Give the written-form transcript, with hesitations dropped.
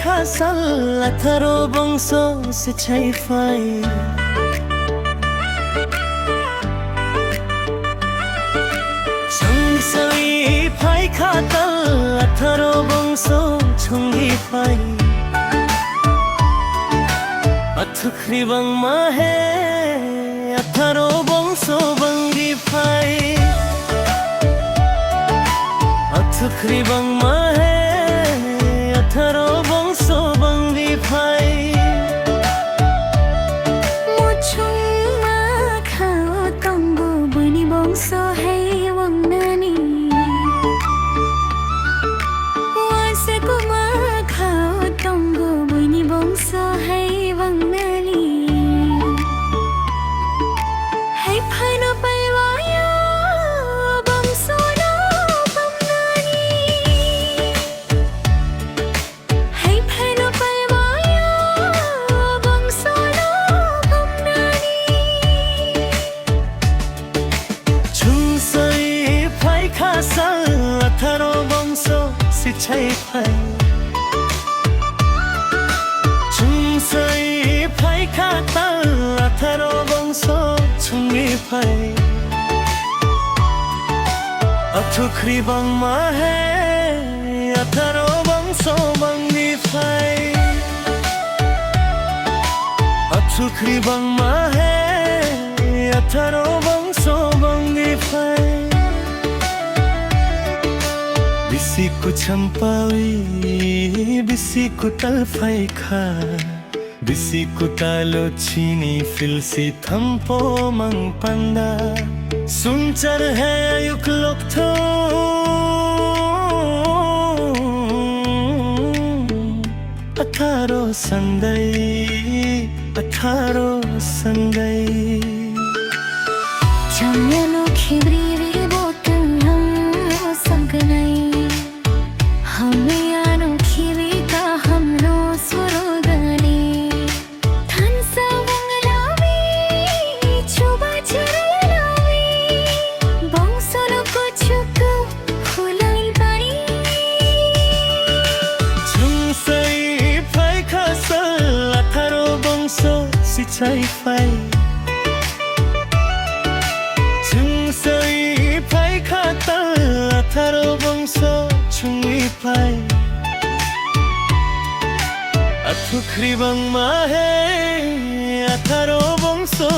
kasal atharo bongso sichai fai sangsai phai khatal atharo bongso chungi fai athukri bang mahe atharo bongso bangi fai athukri bang mahe atharo bongso bangi fai mochung ma khao tongo bani bongso hai wangnani wase ko ma khao tongo bani bongso hai wangnani hai phano pai waya bongso no bangnani hai phano pai waya bongso no bangnani chungsai phai khasal atharo bongso sichai phai chungsai phai khatal atharo bongso chungi phai athukri bang mahe atharo bongso bangi phai athukri bang mahe atharo bongso bangi phai bisi ku champawi bisi ku talfai kha bisi ku talo chini filsi thampo mang panda sunchar hai ayuk loktho atharo sandai chamyalo khibri re botal hum sangnai hame ano khibri ka hamro surogani thansa wanglawi chuba charalawi bongsolo kochuku khulal bani chungsai phai khasal atharo bongso sichai phai chungsai phai khatal atharo bongso chungi phai athukri bang mahe atharo bongso